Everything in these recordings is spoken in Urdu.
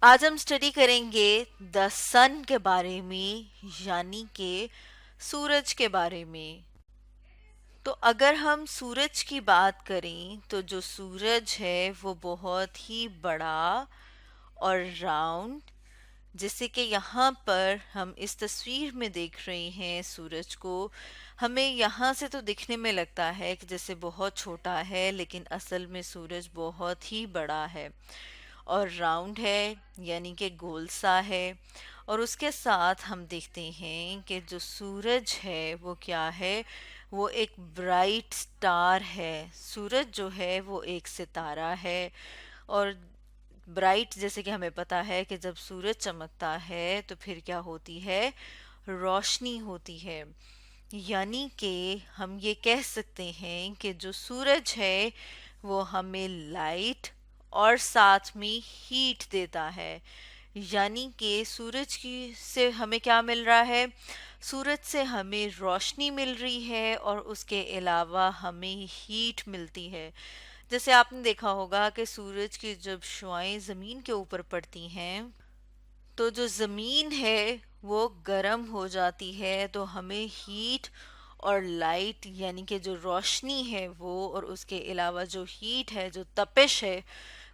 آج ہم اسٹڈی کریں گے دا سن کے بارے میں، یعنی کہ سورج کے بارے میں۔ تو اگر ہم سورج کی بات کریں تو جو سورج ہے وہ بہت ہی بڑا اور راؤنڈ، جیسے کہ یہاں پر ہم اس تصویر میں دیکھ رہے ہیں سورج کو، ہمیں یہاں سے تو دکھنے میں لگتا ہے کہ جیسے بہت چھوٹا ہے، لیکن اصل میں سورج بہت ہی بڑا ہے اور راؤنڈ ہے، یعنی کہ گول سا ہے۔ اور اس کے ساتھ ہم دیکھتے ہیں کہ جو سورج ہے وہ کیا ہے، وہ ایک برائٹ سٹار ہے۔ سورج جو ہے وہ ایک ستارہ ہے، اور برائٹ جیسے کہ ہمیں پتا ہے کہ جب سورج چمکتا ہے تو پھر کیا ہوتی ہے، روشنی ہوتی ہے۔ یعنی کہ ہم یہ کہہ سکتے ہیں کہ جو سورج ہے وہ ہمیں لائٹ اور ساتھ میں ہیٹ دیتا ہے۔ یعنی کہ سورج کی سے ہمیں کیا مل رہا ہے، سورج سے ہمیں روشنی مل رہی ہے اور اس کے علاوہ ہمیں ہیٹ ملتی ہے۔ جیسے آپ نے دیکھا ہوگا کہ سورج کی جب شعاعیں زمین کے اوپر پڑتی ہیں تو جو زمین ہے وہ گرم ہو جاتی ہے، تو ہمیں ہیٹ اور لائٹ یعنی کہ جو روشنی ہے وہ، اور اس کے علاوہ جو ہیٹ ہے، جو تپش ہے،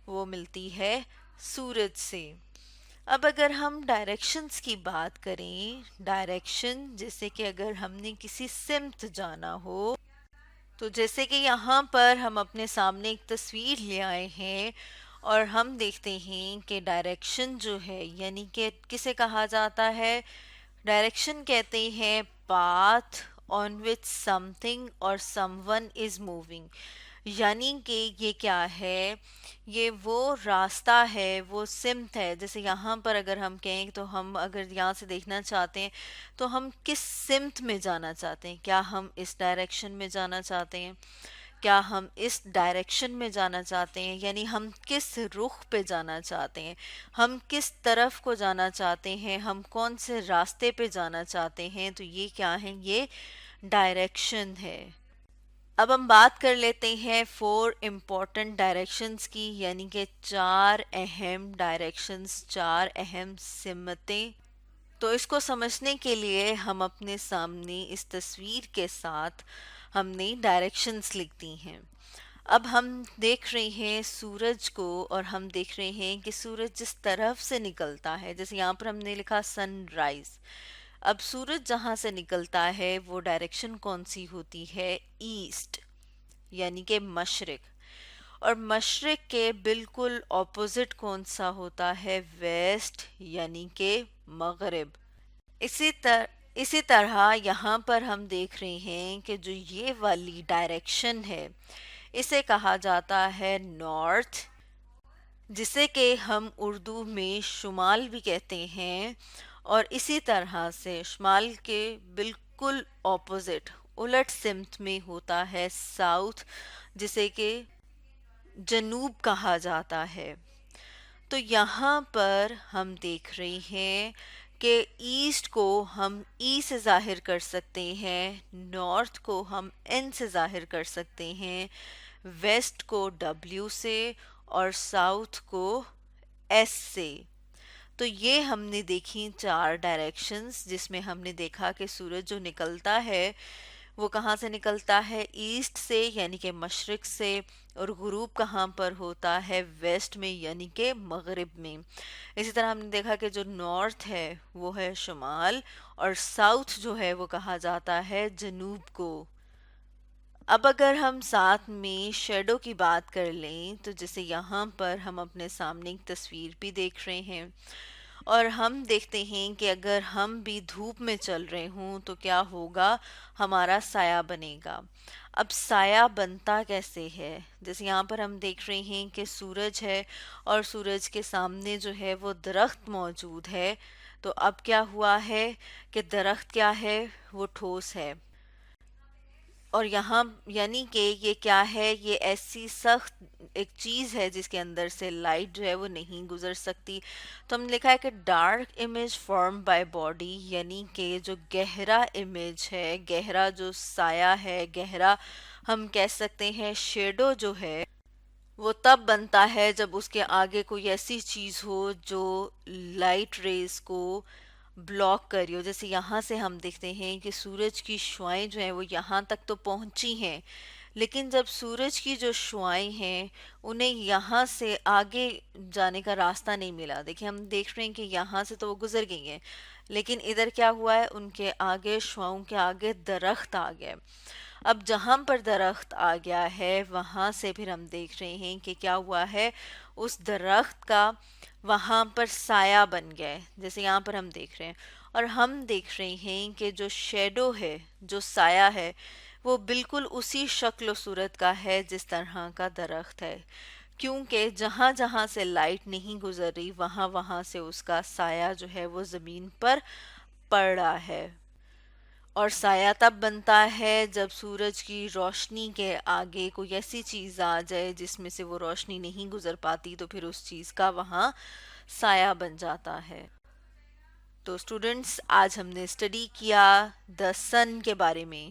وہ ملتی ہے سورج سے۔ اب اگر ہم ڈائریکشنز کی بات کریں، ڈائریکشن جیسے کہ اگر ہم نے کسی سمت جانا ہو، تو جیسے کہ یہاں پر ہم اپنے سامنے ایک تصویر لے آئے ہیں اور ہم دیکھتے ہیں کہ ڈائریکشن جو ہے، یعنی کہ کسے کہا جاتا ہے، ڈائریکشن کہتے ہیں پاتھ آن وچ سم تھنگ اور سم ون از موونگ۔ یعنی کہ یہ کیا ہے، یہ وہ راستہ ہے، وہ سمت ہے۔ جیسے یہاں پر اگر ہم کہیں تو ہم اگر یہاں سے دیکھنا چاہتے ہیں تو ہم کس سمت میں جانا چاہتے ہیں، کیا ہم اس ڈائریکشن میں جانا چاہتے ہیں، کیا ہم اس ڈائریکشن میں جانا چاہتے ہیں، یعنی ہم کس رخ پہ جانا چاہتے ہیں، ہم کس طرف کو جانا چاہتے ہیں، ہم کون سے راستے پہ جانا چاہتے ہیں، تو یہ کیا ہے، یہ ڈائریکشن ہے۔ اب ہم بات کر لیتے ہیں فور امپورٹنٹ ڈائریکشنز کی، یعنی کہ چار اہم ڈائریکشنز، چار اہم سمتیں۔ تو اس کو سمجھنے کے لیے ہم اپنے سامنے اس تصویر کے ساتھ ہم نے ڈائریکشنز لکھ دی ہیں۔ اب ہم دیکھ رہے ہیں سورج کو، اور ہم دیکھ رہے ہیں کہ سورج جس طرف سے نکلتا ہے، جیسے یہاں پر ہم نے لکھا سن رائز۔ اب سورج جہاں سے نکلتا ہے وہ ڈائریکشن کون سی ہوتی ہے، ایسٹ، یعنی کہ مشرق۔ اور مشرق کے بالکل اپوزٹ کون سا ہوتا ہے، ویسٹ، یعنی کہ مغرب۔ اسی طرح یہاں پر ہم دیکھ رہے ہیں کہ جو یہ والی ڈائریکشن ہے اسے کہا جاتا ہے نارتھ، جسے کہ ہم اردو میں شمال بھی کہتے ہیں۔ اور اسی طرح سے شمال کے بالکل اپوزٹ، الٹ سمت میں ہوتا ہے ساؤتھ، جسے کہ جنوب کہا جاتا ہے۔ تو یہاں پر ہم دیکھ رہے ہیں کہ ایسٹ کو ہم ای سے ظاہر کر سکتے ہیں، نارتھ کو ہم این سے ظاہر کر سکتے ہیں، ویسٹ کو ڈبلیو سے، اور ساؤتھ کو ایس سے۔ تو یہ ہم نے دیکھی چار ڈائریکشنز، جس میں ہم نے دیکھا کہ سورج جو نکلتا ہے وہ کہاں سے نکلتا ہے، ایسٹ سے یعنی کہ مشرق سے، اور غروب کہاں پر ہوتا ہے، ویسٹ میں یعنی کہ مغرب میں۔ اسی طرح ہم نے دیکھا کہ جو نارتھ ہے وہ ہے شمال، اور ساؤتھ جو ہے وہ کہا جاتا ہے جنوب کو۔ اب اگر ہم ساتھ میں شیڈو کی بات کر لیں تو جیسے یہاں پر ہم اپنے سامنے ایک تصویر بھی دیکھ رہے ہیں، اور ہم دیکھتے ہیں کہ اگر ہم بھی دھوپ میں چل رہے ہوں تو کیا ہوگا، ہمارا سایہ بنے گا۔ اب سایہ بنتا کیسے ہے، جیسے یہاں پر ہم دیکھ رہے ہیں کہ سورج ہے اور سورج کے سامنے جو ہے وہ درخت موجود ہے، تو اب کیا ہوا ہے کہ درخت کیا ہے، وہ ٹھوس ہے، اور یہاں یعنی کہ یہ کیا ہے، یہ ایسی سخت ایک چیز ہے جس کے اندر سے لائٹ جو ہے وہ نہیں گزر سکتی۔ تو ہم نے لکھا ہے کہ dark image form by body, یعنی کہ جو گہرا امیج ہے، گہرا جو سایہ ہے، گہرا ہم کہہ سکتے ہیں شیڈو جو ہے، وہ تب بنتا ہے جب اس کے آگے کوئی ایسی چیز ہو جو لائٹ ریز کو بلاک کر رہی ہو. جیسے یہاں سے ہم دیکھتے ہیں کہ سورج کی شعاعیں جو ہیں وہ یہاں تک تو پہنچی ہیں، لیکن جب سورج کی جو شعاعیں ہیں انہیں یہاں سے آگے جانے کا راستہ نہیں ملا. دیکھیں ہم دیکھ رہے ہیں کہ یہاں سے تو وہ گزر گئی ہیں، لیکن ادھر کیا ہوا ہے، ان کے آگے شعاعوں کے آگے درخت آ گیا. اب جہاں پر درخت آ گیا ہے وہاں سے پھر ہم دیکھ رہے ہیں کہ کیا ہوا ہے، اس درخت کا وہاں پر سایہ بن گیا ہے جیسے یہاں پر ہم دیکھ رہے ہیں. اور ہم دیکھ رہے ہیں کہ جو شیڈو ہے، جو سایہ ہے، وہ بالکل اسی شکل و صورت کا ہے جس طرح کا درخت ہے، کیونکہ جہاں جہاں سے لائٹ نہیں گزر رہی وہاں وہاں سے اس کا سایہ جو ہے وہ زمین پر پڑ رہا ہے. اور سایہ تب بنتا ہے جب سورج کی روشنی کے آگے کوئی ایسی چیز آ جائے جس میں سے وہ روشنی نہیں گزر پاتی، تو پھر اس چیز کا وہاں سایہ بن جاتا ہے. تو اسٹوڈنٹس، آج ہم نے اسٹڈی کیا دا سن کے بارے میں.